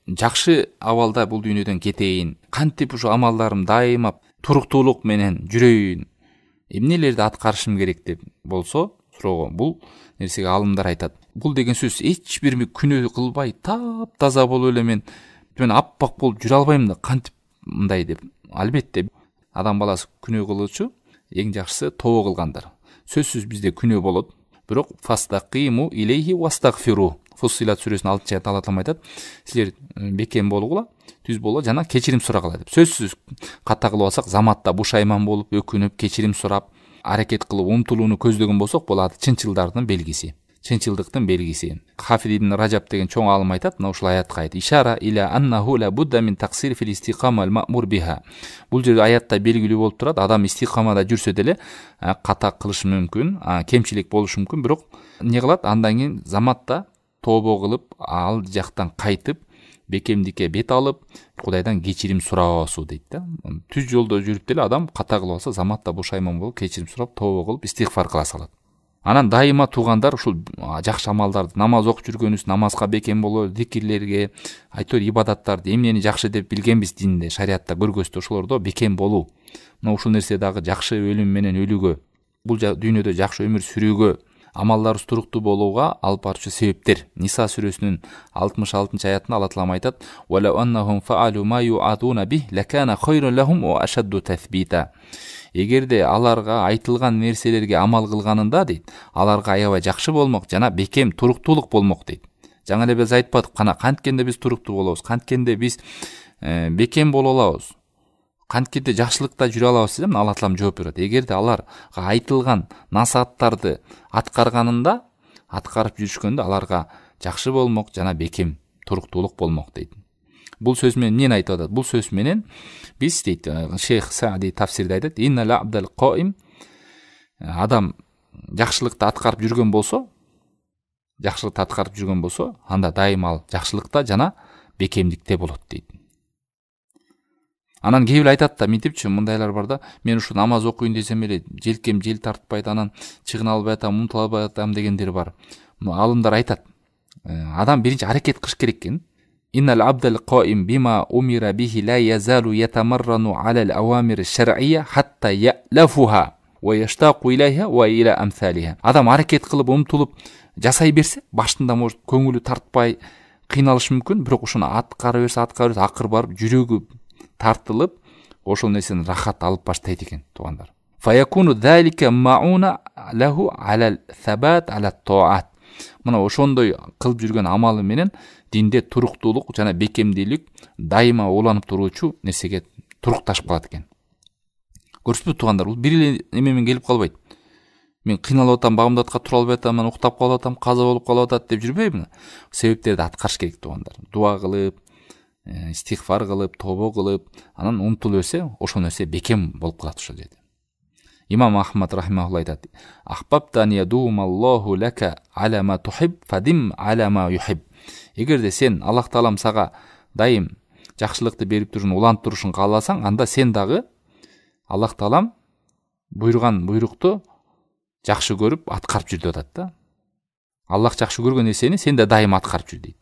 жакшы абалда бул дүйнөдөн кетейин, кантип ушу амалдарым дайыма туруктуулук менен жүрөйүн, эмнелерди аткарышым керек деп болсо суроого, бул нерсеге алымдар айтат. Бул деген сөз эч бир күнөө кылбай таптаза болуп эле мен аппак болуп жүрө албайм да, кантип мындай деп. Албетте адам баласы күнөө кылуучу, эң жакшысы тобо кылгандар. Сөзсүз бизде күнөө болот, бирок фастакиму илейхи вастагфиру. Фуссилат сүрөсүнүн 6-аятында Алла Таала айтат, силер бекем болгула, түз болгула жана кечирим сурагыла деп. Сөзсүз ката кылып алсак, заматта бушайман болуп, өкүнүп, кечирим сурап, аракет кылып умтулууну көздөгөн болсок, бул чынчылдардын белгиси. Чынчылдыктын белгиси. Хафиз ибн Ражаб деген чоң алым айтат, мына ушул аятка айтат. Ишара иля аннаху ла будда мин таксир фил истиқама ал маъмур биха. Бул жерде аятта белгилүү болуп турат, адам истиқамада жүрсө деле ката кылышы мүмкүн, кемчилик болушу мүмкүн, бирок эмне кылат? Андан кийин заматта тобо кылып, ал жактан кайтып, бекемдикке бет алып, Кудайдан кечирим сурабасу дейт да. Түз жолдо жүрүп деле адам ката кылып алса, заматта бушайман болуп, кечирим сурап, тобо кылып, истигфар кыла салат. Анан дайыма туугандар ушул жакшы амалдарды, намаз окуп жүргөнүбүз, намазга бекем болобуз, зикирлерге, айтор ибадаттарды, эмнени жакшы деп билгенбиз динде, шариатта көргөзтү, ошолордо бекем болуу. Мына ушул нерсе дагы жакшы өлүм менен өлүүгө, бул дүйнөдө жакшы өмүр сүрүүгө, амалдарыбыз туруктуу болууга алып баруучу себептер. Ниса сүрөсүнүн 66-аятында Алла Таала айтат: "Ва ла аннахум фаалу ма ю'адуна бих лакана хайрун лахум ва ашадду таthbita." Эгерде аларга айтылган нерселерге амал кылганында дейт, аларга аябай жакшы болмок жана бекем туруктуулук болмок дейт. Жаңа эле биз айтпадык, кана канткенде биз туруктуу болобуз, канткенде биз бекем боло алабыз, канткенде жакшылыкта жүрө алабыз деп Алла Таала жооп берет. Эгерде аларга айтылган насааттарды аткарганында, аткарып жүрүшкөндө аларга жакшы болмок жана бекем туруктуулук болмок дейт. Бул сөз менен эмнени айтып атат? Бул сөз менен биз дейт, Шейх Саади тафсирде айтат, иннал абдал qaim, адам жакшылыкты аткарып жүргөн болсо, анда дайыма ал жакшылыкта жана бекемдикте болот дейт. Анан кээ бир айтат да, мынтипчи, мындайлар бар да, мен ушу намаз окуйун десем эле желкем жел тартпайт, анан чыгына албай атам, умтула албай атам дегендер бар. Алымдар айтат, адам биринчи аракет кылыш керек экен. Иннал абдал qaim бима умира бихи ла язалу ятамаррану аля ал-авамир аш-шар'ия хатта я'лафуха ва яштaqu илайха ва иля амсалиха. Адам аракет кылып, умтулуп жасай берсе, башында может көңүлү тартпай, кыйналышы мүмкүн, бирок ушуну аткара берсе, акыр барып жүрөгү тартылып, ошол нерсени рахат алып баштайт экен, туугандар. Фаякуну залика мауна лаху аля сабат аля таат. Мына ошондой кылып жүргөн амалы менен динде туруктуулук жана бекемдүүлүк дайыма уланып туруучу нерсеге турукташып калат экен. Көрсүзбү туугандар, бул бир эле эме менен келип калбайт. Мен кыйналып атам, багымдатка тура албай атам, мен уктап калып атам, каза болуп калып атат деп жүрбөйбү? Себептерди аткарыш керек туугандар. Дуа кылып, истигфар кылып, тобо кылып, анан умтулуп берсе, ошол нерсе бекем болуп калат ошол жерде. Имам Ахмад рахимахуллах айтат: "Ахбабтан ядумаллаху лака аля ма тухиб, фадим аля ма юхиб." Эгерде сен Аллах Таалам сага дайым жакшылыкты берип турушун, улантып турушун кааласаң, анда сен дагы Аллах Таалам буйруган буйрукту жакшы көрүп аткарып жүр деп атат да. Аллах жакшы көргөн нерсени сен да дайым аткарып жүр дейт.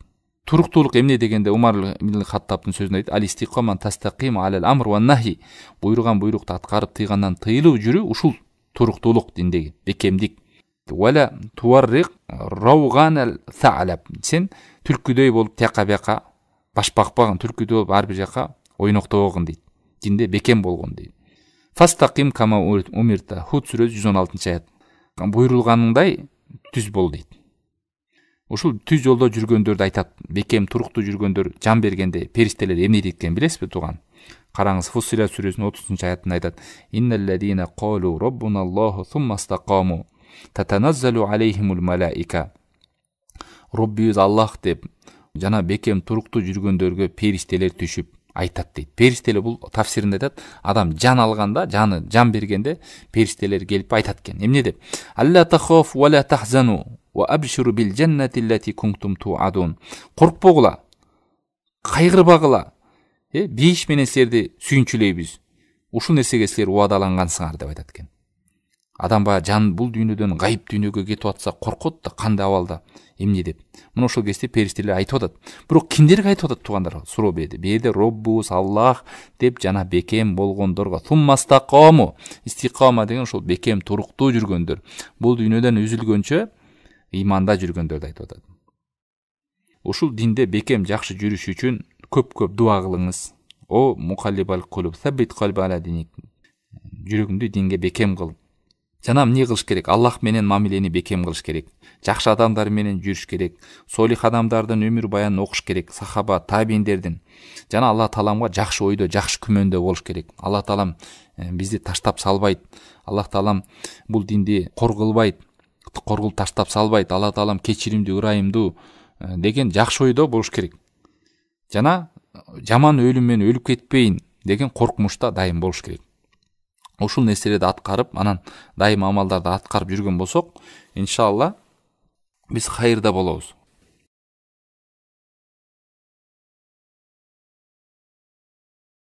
Туруктуулук эмне дегенде Умар ибн Хаттабтын сөзүндө айтат: "Ал-истиқама тастақим алал амр ва нахи." Буйруган буйрукту аткарып, тыйгандан тыйылып жүрүү, ушул туруктуулук диндеги, бекемдик. Вала туарриq равганал са'лаб. Сен түлкүдөй болуп тияка бияка башпакпаган, түлкүдөй болуп ар бир жака ойноктобогон дейт. Динде бекем болгон дейт. Фастақим кама умирта. Худ сүрөсү 116-аят. Буйрулганыңдай түз бол дейт. Ушул түз жолдо жүргөндөрдү айтат, бекем туруктуу жүргөндөр жан бергенде периштелер эмне дейт экен билесизби тууган? Караңыз, Фуссилат сүрөсүнүн 30-аятында айтат: "Инналлазина қалу раббуналлаху сумма истақаму татаназзалу алейхимул малаика." Роббибиз Аллах деп жана бекем туруктуу жүргөндөргө периштелер түшүп айтат дейт. Периштелер бул тафсиринде айтат, адам жан алганда, жан бергенде периштелер келип айтат экен. Эмне деп? "Алла тахаф ва ла тахзану ва абширу бил жаннати аллати кунтум туадун." Коркпогула, кайгырбагыла, бейиш менен силерди сүйүнчүлөйбүз. Ушул нерсеге силер убадалангансыңар деп айтат экен. Адам баягы жан бул дүйнөдөн гайып дүйнөгө кетип атса коркот да, кандай абалда. эмне деп. Мына ошол кезде периштелер айтып атат. Бирок кимдерге айтып атат туугандар? Суроо берди. Беде Роббубуз Аллах деп жана бекем болгондорго. Суммастакому. Истикома деген ошол бекем туруктуу жүргөндөр. Бул дүйнөдөн үзүлгөнчө иманда жүргөндөрдү айтып атат. Ушул динде бекем жакшы жүрүш үчүн көп дуа кылыңыз. О мукаллибал кулуб, саббит калби ала диник. Жүрөгүңдү динге бекем кыл. Жана эмне кылыш керек? Аллах менен мамилени бекем кылыш керек. Жакшы адамдар менен жүрүш керек. Солих адамдардын өмүр баянын окуш керек. Сахаба, табииндердин. Жана Алла Тааламга жакшы ойдо, жакшы күмөндө болуш керек. Алла Таалам бизди таштап салбайт. Алла Таалам бул динди коргулбайт. Коргул таштап салбайт. Алла Таалам кечиримдүү, ырайымдуу деген жакшы ойдо болуш керек. Жана жаман өлүм менен өлүп кетпейин деген коркунучта дайым болуш керек. Ушул нерселерди аткарып, анан дайым амалдарды аткарып жүргөн болсок, иншалла биз хайырда болобуз.